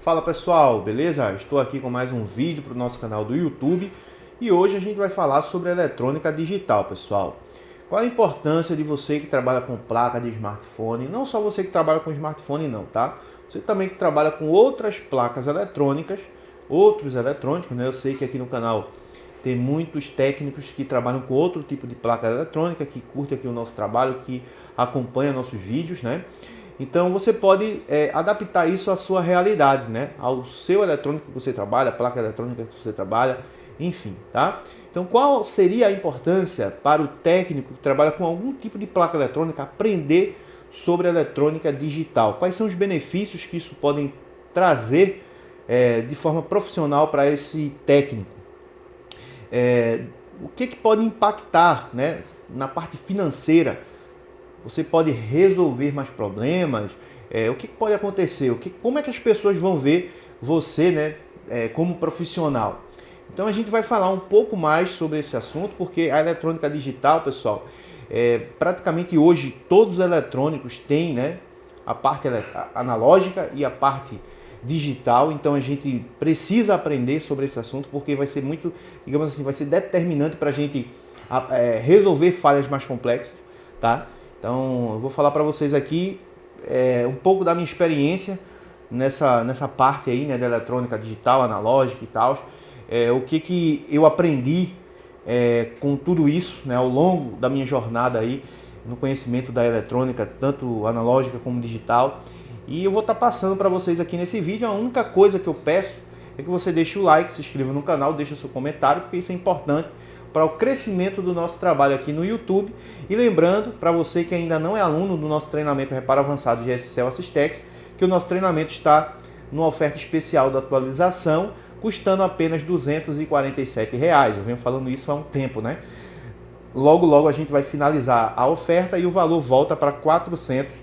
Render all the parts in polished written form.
Fala pessoal, beleza? Estou aqui com mais um vídeo para o nosso canal do YouTube e hoje a gente vai falar sobre eletrônica digital, pessoal. Qual a importância de você que trabalha com placa de smartphone, não só você que trabalha com smartphone não, tá? Você também que trabalha com outras placas eletrônicas, outros eletrônicos, né? Eu sei que aqui no canal tem muitos técnicos que trabalham com outro tipo de placa eletrônica, que curtem aqui o nosso trabalho, que acompanham nossos vídeos, né? Então você pode adaptar isso à sua realidade, né? Ao seu eletrônico que você trabalha, a placa eletrônica que você trabalha, enfim, tá? Então qual seria a importância para o técnico que trabalha com algum tipo de placa eletrônica aprender sobre eletrônica digital? Quais são os benefícios que isso podem trazer de forma profissional para esse técnico? O que pode impactar, né, na parte financeira? Você pode resolver mais problemas? O que pode acontecer? Como é que as pessoas vão ver você, né, como profissional? Então a gente vai falar um pouco mais sobre esse assunto, porque a eletrônica digital, pessoal, praticamente hoje todos os eletrônicos têm, né, a parte analógica e a parte digital. Então a gente precisa aprender sobre esse assunto, porque vai ser muito, digamos assim, vai ser determinante para a gente resolver falhas mais complexas, tá? Então, eu vou falar para vocês aqui um pouco da minha experiência nessa parte aí, né, da eletrônica digital, analógica e tal. O que eu aprendi com tudo isso, né, ao longo da minha jornada aí no conhecimento da eletrônica, tanto analógica como digital. E eu vou estar passando para vocês aqui nesse vídeo. A única coisa que eu peço é que você deixe o like, se inscreva no canal, deixe o seu comentário, porque isso é importante para o crescimento do nosso trabalho aqui no YouTube. E lembrando, para você que ainda não é aluno do nosso treinamento Reparo Avançado de GSCell Assistec, que o nosso treinamento está numa oferta especial da atualização, custando apenas R$ 247. Eu venho falando isso há um tempo, né? Logo a gente vai finalizar a oferta e o valor volta para R$ 497.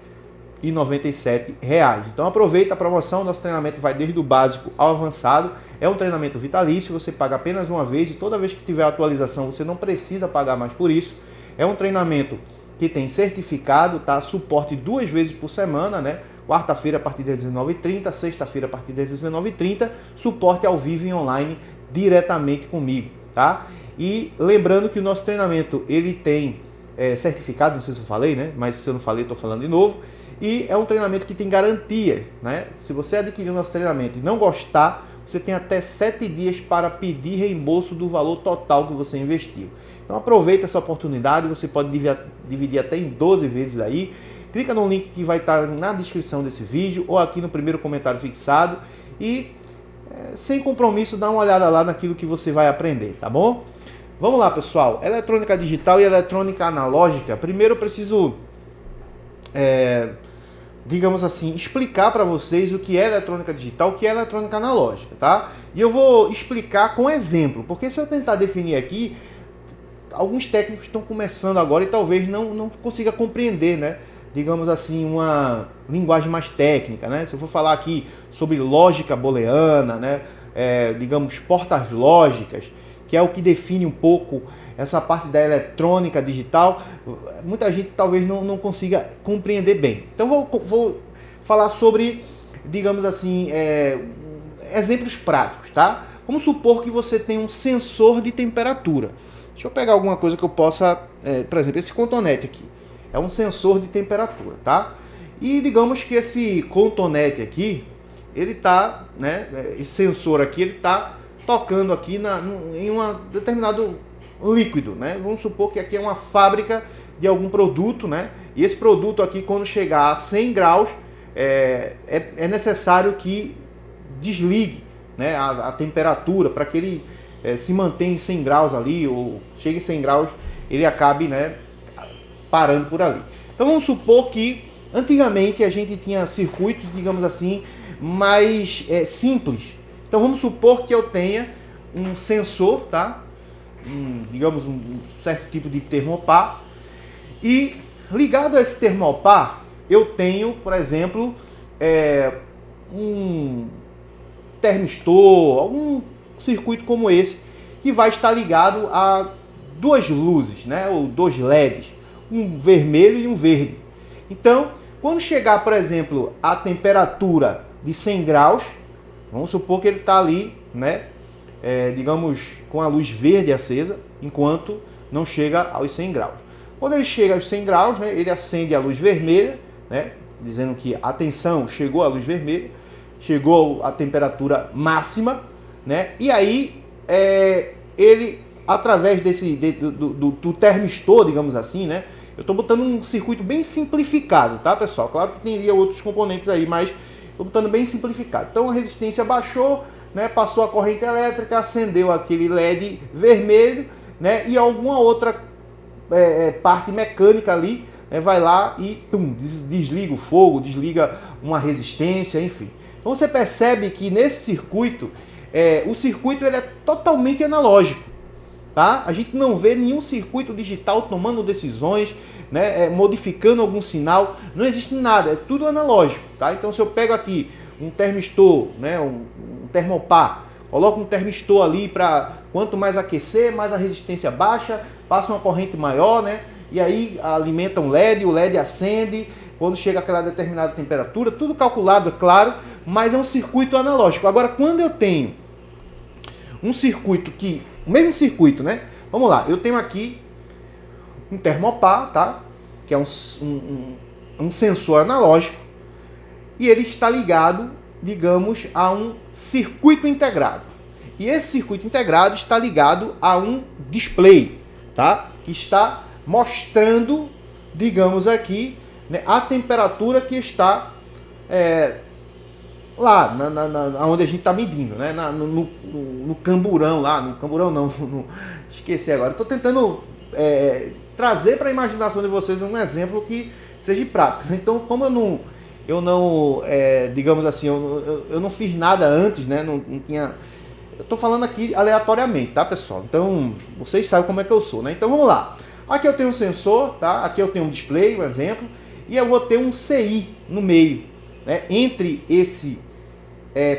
Então aproveita a promoção, nosso treinamento vai desde o básico ao avançado. É um treinamento vitalício, você paga apenas uma vez e toda vez que tiver atualização você não precisa pagar mais por isso. É um treinamento que tem certificado, tá? Suporte 2 vezes por semana, né? Quarta-feira a partir das 19h30, sexta-feira a partir das 19h30, suporte ao vivo e online diretamente comigo, tá? E lembrando que o nosso treinamento ele tem certificado, não sei se eu falei, né? Mas se eu não falei, estou falando de novo. E é um treinamento que tem garantia, né? Se você adquirir o nosso treinamento e não gostar, você tem até 7 dias para pedir reembolso do valor total que você investiu. Então aproveita essa oportunidade, você pode dividir até em 12 vezes aí. Clica no link que vai estar na descrição desse vídeo ou aqui no primeiro comentário fixado e sem compromisso dá uma olhada lá naquilo que você vai aprender, tá bom? Vamos lá, pessoal. Eletrônica digital e eletrônica analógica. Primeiro eu preciso digamos assim, explicar para vocês o que é eletrônica digital, o que é eletrônica analógica, tá? E eu vou explicar com exemplo, porque se eu tentar definir aqui, alguns técnicos estão começando agora e talvez não consiga compreender, né? Digamos assim, uma linguagem mais técnica, né? Se eu for falar aqui sobre lógica booleana, né? Digamos, portas lógicas, que é o que define um pouco essa parte da eletrônica digital, muita gente talvez não consiga compreender bem. Então vou falar sobre, digamos assim, exemplos práticos, tá? Vamos supor que você tem um sensor de temperatura. Deixa eu pegar alguma coisa que eu possa, por exemplo, esse cotonete aqui. É um sensor de temperatura, tá? E digamos que esse cotonete aqui, ele tá, né? Esse sensor aqui, ele tá tocando aqui em um determinado líquido, né? Vamos supor que aqui é uma fábrica de algum produto, né? E esse produto aqui, quando chegar a 100 graus, é necessário que desligue, né, a temperatura para que ele se mantenha em 100 graus ali, ou chegue em 100 graus, ele acabe, né, parando por ali. Então vamos supor que antigamente a gente tinha circuitos, digamos assim, mais simples. Então vamos supor que eu tenha um sensor, tá? Digamos um certo tipo de termopar, e ligado a esse termopar eu tenho, por exemplo, um termistor, algum circuito como esse, que vai estar ligado a duas luzes, né, ou dois LEDs, um vermelho e um verde. Então, quando chegar, por exemplo, a temperatura de 100 graus, Vamos supor que ele está ali, né, digamos, com a luz verde acesa, enquanto não chega aos 100 graus. Quando ele chega aos 100 graus, né, ele acende a luz vermelha, né, dizendo que, atenção, chegou a luz vermelha, chegou a temperatura máxima, né, e aí ele, através do termistor, digamos assim, né, eu estou botando um circuito bem simplificado, tá, pessoal? Claro que teria outros componentes aí, mas estou botando bem simplificado. Então a resistência baixou, né, passou a corrente elétrica, acendeu aquele LED vermelho, né, e alguma outra parte mecânica ali, né, vai lá e desliga o fogo, desliga uma resistência, enfim. Então você percebe que nesse circuito, o circuito ele é totalmente analógico. Tá? A gente não vê nenhum circuito digital tomando decisões, né, modificando algum sinal, não existe nada, é tudo analógico. Tá? Então se eu pego aqui um termistor, né, um termopar, coloco um termistor ali para quanto mais aquecer, mais a resistência baixa, passa uma corrente maior, né, e aí alimenta um LED, o LED acende, quando chega aquela determinada temperatura, tudo calculado, é claro, mas é um circuito analógico. Agora, quando eu tenho um circuito que... O mesmo circuito, né? Vamos lá, eu tenho aqui um termopar, tá? Que é um sensor analógico. E ele está ligado, digamos, a um circuito integrado. E esse circuito integrado está ligado a um display, tá? Que está mostrando, digamos aqui, né, a temperatura que está... lá, onde a gente está medindo, né? No camburão lá, no camburão não, esqueci agora. Estou tentando trazer para a imaginação de vocês um exemplo que seja prático. Então, como eu não digamos assim, eu não fiz nada antes, né? Não tinha... Eu estou falando aqui aleatoriamente, tá, pessoal? Então, vocês sabem como é que eu sou, né? Então, vamos lá. Aqui eu tenho um sensor, tá? Aqui eu tenho um display, um exemplo, e eu vou ter um CI no meio, né? Entre esse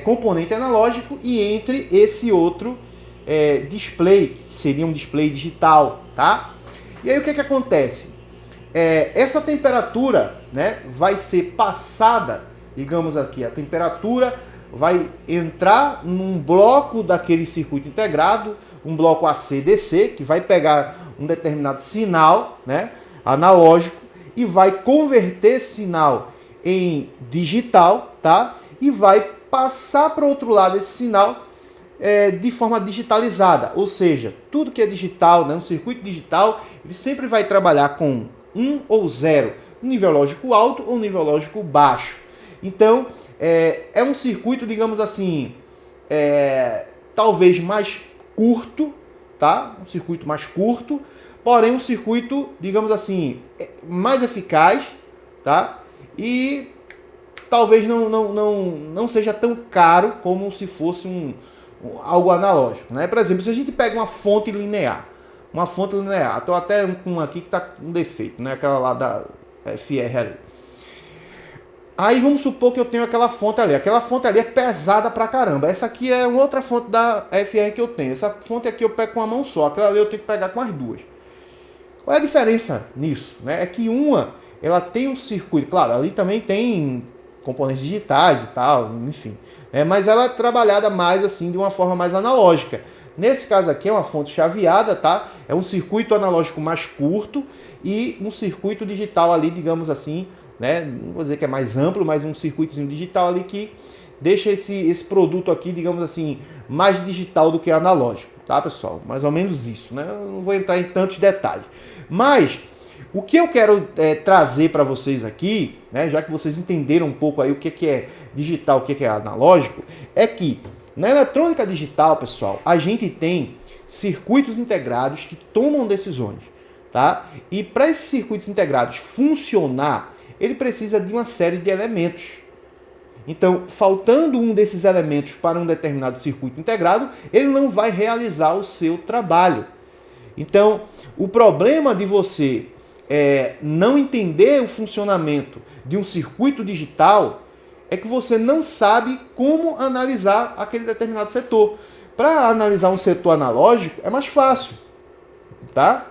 componente analógico e entre esse outro display, que seria um display digital, tá? E aí o que acontece? Essa temperatura, né, vai ser passada, digamos aqui, a temperatura vai entrar num bloco daquele circuito integrado, um bloco AC/DC, que vai pegar um determinado sinal, né, analógico, e vai converter esse sinal em digital, tá? E vai passar para o outro lado esse sinal de forma digitalizada. Ou seja, tudo que é digital, né, um circuito digital, ele sempre vai trabalhar com 1 ou 0, um nível lógico alto ou um nível lógico baixo. Então, é um circuito, digamos assim, talvez mais curto, tá? Um circuito mais curto, porém um circuito, digamos assim, mais eficaz, tá? E talvez não seja tão caro como se fosse algo analógico, né? Por exemplo, se a gente pega uma fonte linear, estou até com uma aqui que está com defeito, né? Aquela lá da FR ali. Aí vamos supor que eu tenho aquela fonte ali é pesada pra caramba. Essa aqui é uma outra fonte da FR que eu tenho. Essa fonte aqui eu pego com a mão só, aquela ali eu tenho que pegar com as duas. Qual é a diferença nisso? Né? É que uma, ela tem um circuito, claro, ali também tem componentes digitais e tal, enfim. Mas ela é trabalhada mais assim, de uma forma mais analógica. Nesse caso aqui é uma fonte chaveada, tá? É um circuito analógico mais curto e um circuito digital ali, digamos assim, né? Não vou dizer que é mais amplo, mas um circuitozinho digital ali que deixa esse produto aqui, digamos assim, mais digital do que analógico, tá, pessoal? Mais ou menos isso, né? Eu não vou entrar em tantos detalhes. Mas o que eu quero trazer para vocês aqui, né, já que vocês entenderam um pouco aí o que é digital, o que é analógico, é que na eletrônica digital, pessoal, a gente tem circuitos integrados que tomam decisões, tá? E para esses circuitos integrados funcionar, ele precisa de uma série de elementos. Então, faltando um desses elementos para um determinado circuito integrado, ele não vai realizar o seu trabalho. Então, o problema de você não entender o funcionamento de um circuito digital é que você não sabe como analisar aquele determinado setor. Para analisar um setor analógico é mais fácil, tá?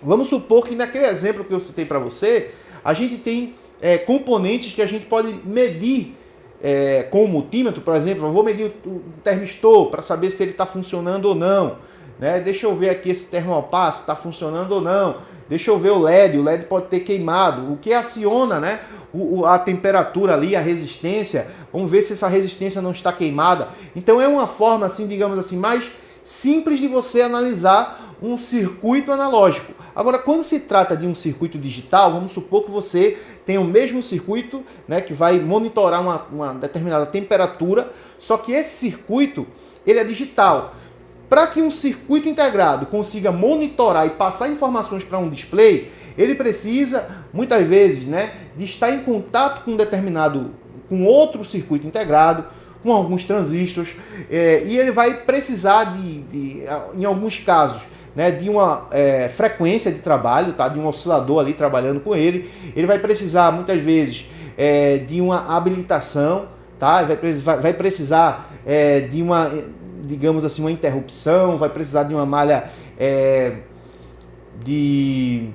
Vamos supor que naquele exemplo que eu citei para você, a gente tem componentes que a gente pode medir com o multímetro, por exemplo, eu vou medir o termistor para saber se ele está funcionando ou não. Né? Deixa eu ver aqui esse termopass está funcionando ou não. Deixa eu ver o LED pode ter queimado. O que aciona, né, a temperatura ali, a resistência. Vamos ver se essa resistência não está queimada. Então é uma forma, assim, digamos assim, mais simples de você analisar um circuito analógico. Agora, quando se trata de um circuito digital, vamos supor que você tem o mesmo circuito, né, que vai monitorar uma determinada temperatura, só que esse circuito ele é digital. Para que um circuito integrado consiga monitorar e passar informações para um display, ele precisa, muitas vezes, né, de estar em contato com outro circuito integrado, com alguns transistores, e ele vai precisar em alguns casos, né, de uma frequência de trabalho, tá, de um oscilador ali trabalhando com ele. Ele vai precisar, muitas vezes, de uma habilitação, tá, vai precisar de uma, digamos assim, uma interrupção, vai precisar de uma malha de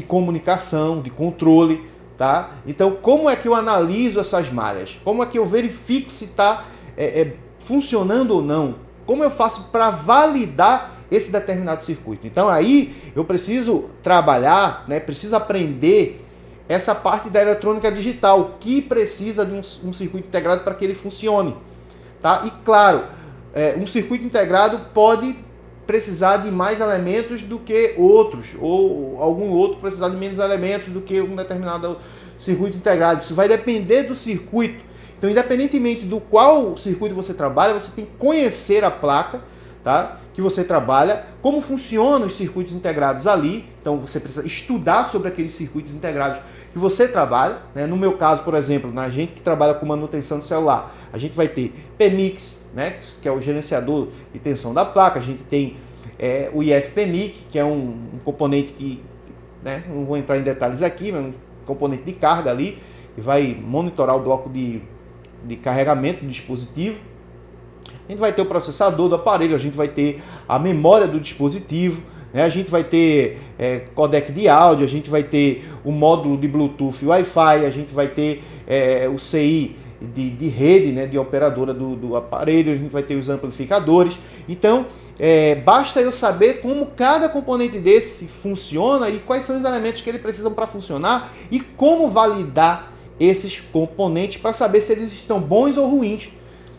comunicação, de controle, tá? Então, como é que eu analiso essas malhas? Como é que eu verifico se está funcionando ou não? Como eu faço para validar esse determinado circuito? Então, aí eu preciso trabalhar, né? Preciso aprender essa parte da eletrônica digital, que precisa de um circuito integrado para que ele funcione, tá? E claro, um circuito integrado pode precisar de mais elementos do que outros, ou algum outro precisar de menos elementos do que um determinado circuito integrado. Isso vai depender do circuito. Então, independentemente do qual circuito você trabalha, você tem que conhecer a placa, tá, que você trabalha, como funcionam os circuitos integrados ali. Então, você precisa estudar sobre aqueles circuitos integrados que você trabalha, né? No meu caso, por exemplo, na gente que trabalha com manutenção do celular, a gente vai ter PMIC, né, que é o gerenciador de tensão da placa. A gente tem o IFPMIC, que é um componente que, né, não vou entrar em detalhes aqui, mas um componente de carga ali, que vai monitorar o bloco de carregamento do dispositivo. A gente vai ter o processador do aparelho, a gente vai ter a memória do dispositivo, né, a gente vai ter codec de áudio, a gente vai ter o módulo de Bluetooth e Wi-Fi, a gente vai ter o CI de rede, né, de operadora do aparelho, a gente vai ter os amplificadores. Então, basta eu saber como cada componente desse funciona e quais são os elementos que ele precisam para funcionar e como validar esses componentes para saber se eles estão bons ou ruins.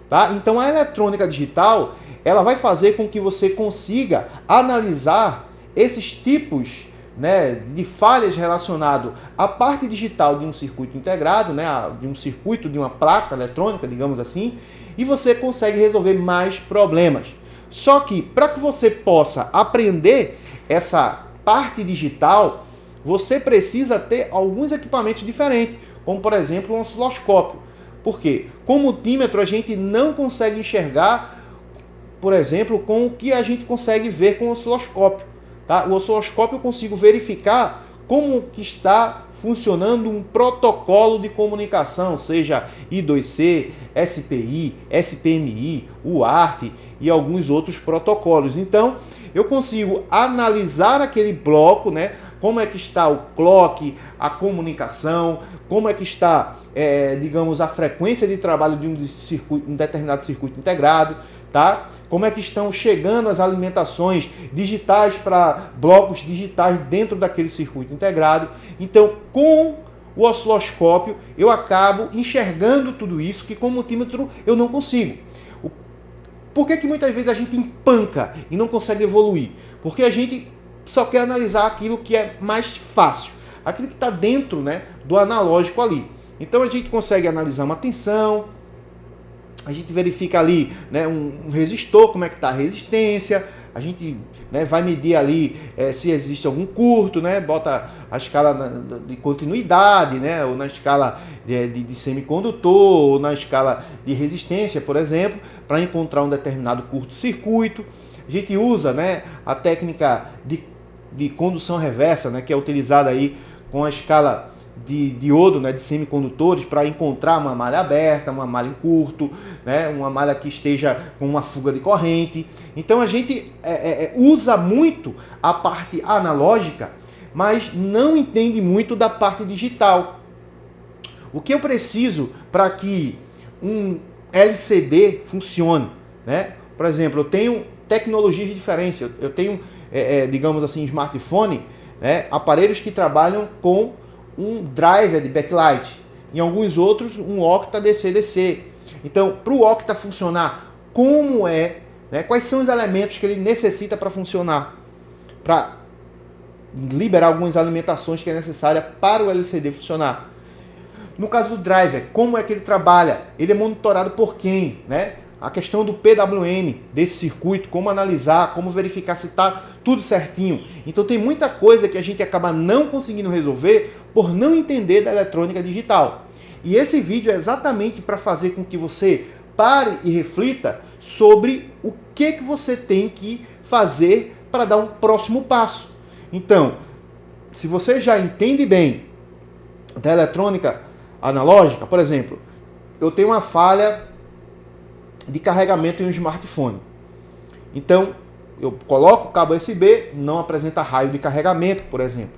Tá? Então, a eletrônica digital ela vai fazer com que você consiga analisar esses tipos, né, de falhas relacionadas à parte digital de um circuito integrado, né, de um circuito de uma placa eletrônica, digamos assim, e você consegue resolver mais problemas. Só que para que você possa aprender essa parte digital, você precisa ter alguns equipamentos diferentes, como por exemplo um osciloscópio. Por quê? Com o multímetro a gente não consegue enxergar, por exemplo, com o que a gente consegue ver com o osciloscópio. Tá? O osciloscópio eu consigo verificar como que está funcionando um protocolo de comunicação, seja I2C, SPI, SPMI, UART e alguns outros protocolos. Então, eu consigo analisar aquele bloco, né? Como é que está o clock, a comunicação, como é que está, digamos, a frequência de trabalho de um determinado circuito integrado, tá? Como é que estão chegando as alimentações digitais para blocos digitais dentro daquele circuito integrado. Então, com o osciloscópio, eu acabo enxergando tudo isso que com o multímetro eu não consigo. Por que muitas vezes a gente empanca e não consegue evoluir? Porque a gente só quer analisar aquilo que é mais fácil, aquilo que está dentro, né, do analógico ali. Então a gente consegue analisar uma tensão, a gente verifica ali, né, um resistor, como é que está a resistência, a gente, né, vai medir ali se existe algum curto, né, bota a escala de continuidade, né, ou na escala de semicondutor, ou na escala de resistência, por exemplo, para encontrar um determinado curto-circuito. A gente usa, né, a técnica de condução reversa, né, que é utilizada aí com a escala de diodo, né, de semicondutores, para encontrar uma malha aberta, uma malha em curto, né, uma malha que esteja com uma fuga de corrente. Então a gente usa muito a parte analógica, mas não entende muito da parte digital. O que eu preciso para que um LCD funcione, né? Por exemplo, eu tenho tecnologias diferentes, eu tenho, digamos assim, smartphone, né? Aparelhos que trabalham com um driver de backlight, em alguns outros um octa DC-DC. Então, para o octa funcionar, como né? Quais são os elementos que ele necessita para funcionar, para liberar algumas alimentações que é necessária para o LCD funcionar. No caso do driver, como é que ele trabalha? Ele é monitorado por quem, né? A questão do PWM desse circuito, como analisar, como verificar se está tudo certinho. Então tem muita coisa que a gente acaba não conseguindo resolver por não entender da eletrônica digital. E esse vídeo é exatamente para fazer com que você pare e reflita sobre o que você tem que fazer para dar um próximo passo. Então, se você já entende bem da eletrônica analógica, por exemplo, eu tenho uma falha de carregamento em um smartphone. Então, eu coloco o cabo USB, não apresenta raio de carregamento, por exemplo.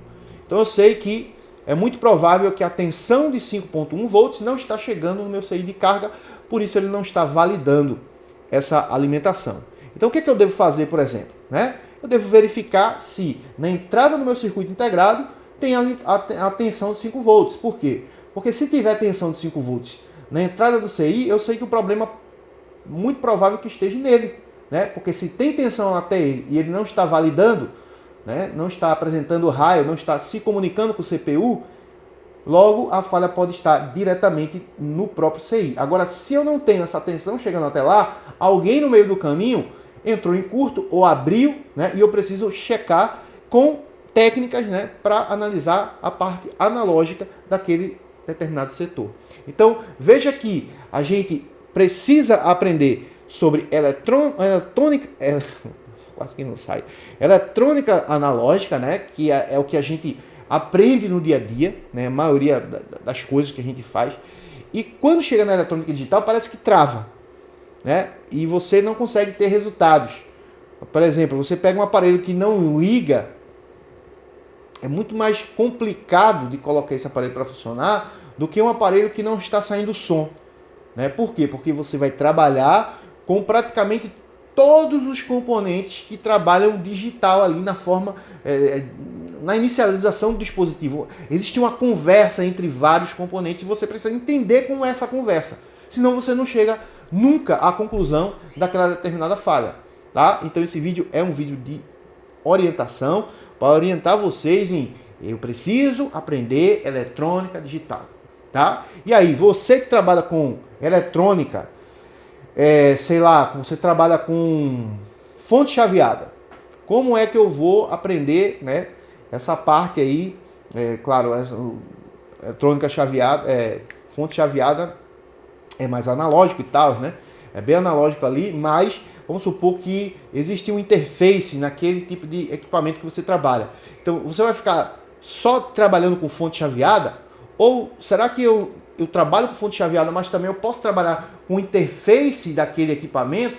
Então eu sei que é muito provável que a tensão de 5.1 volts não está chegando no meu CI de carga, por isso ele não está validando essa alimentação. Então o que eu devo fazer, por exemplo? Né? Eu devo verificar se na entrada do meu circuito integrado tem a tensão de 5 volts. Por quê? Porque se tiver tensão de 5 volts na entrada do CI, eu sei que o problema muito provável que esteja nele. Né? Porque se tem tensão até ele e ele não está validando, né? Não está apresentando raio, não está se comunicando com o CPU, logo a falha pode estar diretamente no próprio CI. Agora, se eu não tenho essa tensão chegando até lá, alguém no meio do caminho entrou em curto ou abriu, né? E eu preciso checar com técnicas, né? Para analisar a parte analógica daquele determinado setor. Então, veja que a gente precisa aprender sobre eletrônica, quase que não sai, eletrônica analógica, né? Que é o que a gente aprende no dia a dia, né? A maioria das coisas que a gente faz. E quando chega na eletrônica digital, parece que trava, né? E você não consegue ter resultados. Por exemplo, você pega um aparelho que não liga, é muito mais complicado de colocar esse aparelho para funcionar do que um aparelho que não está saindo som, né? Por quê? Porque você vai trabalhar com praticamente todos os componentes que trabalham digital ali na forma, na inicialização do dispositivo. Existe uma conversa entre vários componentes e você precisa entender como é essa conversa. Senão você não chega nunca à conclusão daquela determinada falha. Tá? Então esse vídeo é um vídeo de orientação para orientar vocês em eu preciso aprender eletrônica digital. Tá? E aí, você que trabalha com eletrônica, sei lá, você trabalha com fonte chaveada, como é que eu vou aprender, né, essa parte aí, claro, essa eletrônica chaveada, fonte chaveada é mais analógico e tal, né, é bem analógico ali, mas vamos supor que existe um interface naquele tipo de equipamento que você trabalha. Então, você vai ficar só trabalhando com fonte chaveada? Ou será que eu trabalho com fonte chaveada, mas também eu posso trabalhar com interface daquele equipamento,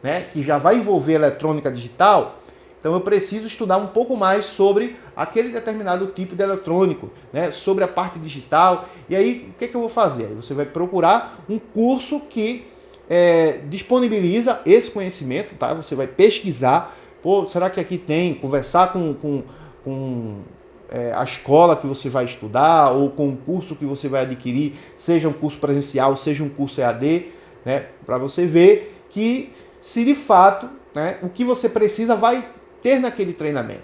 né, que já vai envolver eletrônica digital? Então eu preciso estudar um pouco mais sobre aquele determinado tipo de eletrônico, né, sobre a parte digital. E aí, o que eu vou fazer? Aí você vai procurar um curso que disponibiliza esse conhecimento, tá? Você vai pesquisar, pô, será que aqui tem? Conversar com a escola que você vai estudar ou com o curso que você vai adquirir, seja um curso presencial, seja um curso EAD, né, para você ver que se de fato, né, o que você precisa vai ter naquele treinamento.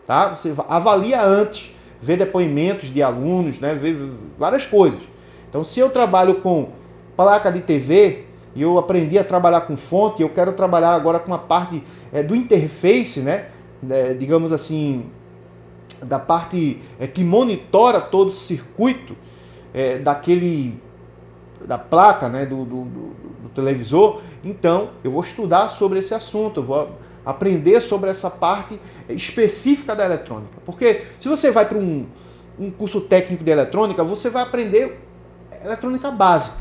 Tá? Você avalia antes, vê depoimentos de alunos, né, vê várias coisas. Então, se eu trabalho com placa de TV e eu aprendi a trabalhar com fonte, eu quero trabalhar agora com a parte do interface, né, digamos assim, da parte que monitora todo o circuito da placa, né, do televisor. Então eu vou estudar sobre esse assunto, eu vou aprender sobre essa parte específica da eletrônica, porque se você vai para um curso técnico de eletrônica, você vai aprender eletrônica básica,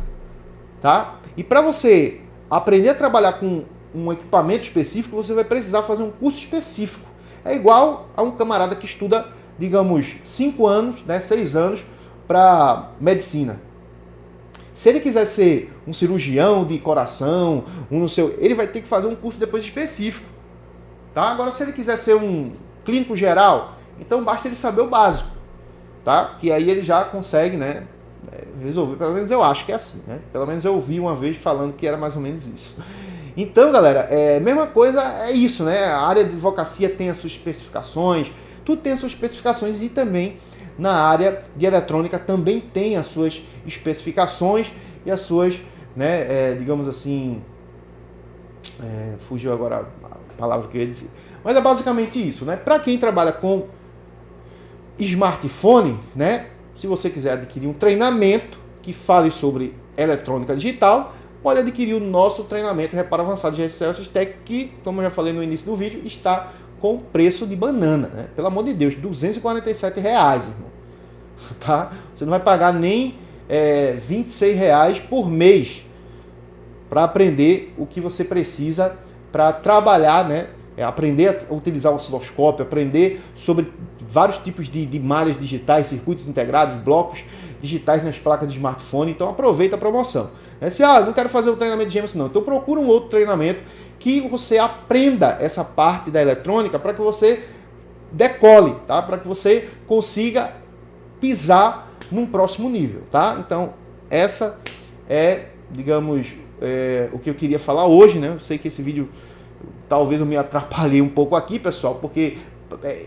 tá? E para você aprender a trabalhar com um equipamento específico, você vai precisar fazer um curso específico. É igual a um camarada que estuda, digamos, 5 anos, né, 6 anos para medicina. Se ele quiser ser um cirurgião de coração, ele vai ter que fazer um curso depois específico. Tá? Agora, se ele quiser ser um clínico geral, então basta ele saber o básico. Tá? Que aí ele já consegue, né, resolver. Pelo menos eu acho que é assim. Né? Pelo menos eu ouvi uma vez falando que era mais ou menos isso. Então, galera, mesma coisa é isso, né? A área de advocacia tem as suas especificações, tudo tem as suas especificações, e também na área de eletrônica também tem as suas especificações e as suas, né, digamos assim, fugiu agora a palavra que eu ia dizer. Mas é basicamente isso, né? Para quem trabalha com smartphone, né? Se você quiser adquirir um treinamento que fale sobre eletrônica digital, pode adquirir o nosso treinamento Reparo Avançado de GSL Systec, que, como eu já falei no início do vídeo, está com preço de banana, né? Pelo amor de Deus, R$247, irmão. Tá? Você não vai pagar nem R$26 por mês para aprender o que você precisa para trabalhar, né? Aprender a utilizar o osciloscópio, aprender sobre vários tipos de malhas digitais, circuitos integrados, blocos digitais nas placas de smartphone. Então aproveita a promoção. Se não quero fazer o treinamento de Jameson, não, então procura um outro treinamento que você aprenda essa parte da eletrônica para que você decole, tá? Para que você consiga pisar num próximo nível, tá? Então essa é, digamos, o que eu queria falar hoje, né? Eu sei que esse vídeo talvez eu me atrapalhei um pouco aqui, pessoal, porque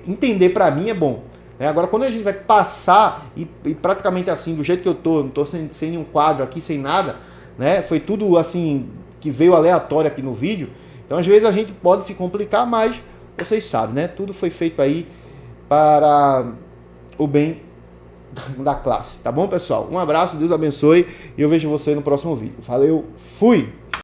entender para mim é bom. Agora, quando a gente vai passar e praticamente assim, do jeito que eu tô, não tô sem nenhum quadro aqui, sem nada, né? Foi tudo assim que veio aleatório aqui no vídeo. Então, às vezes a gente pode se complicar, mas vocês sabem, né? Tudo foi feito aí para o bem da classe, tá bom, pessoal? Um abraço, Deus abençoe e eu vejo você no próximo vídeo. Valeu, fui!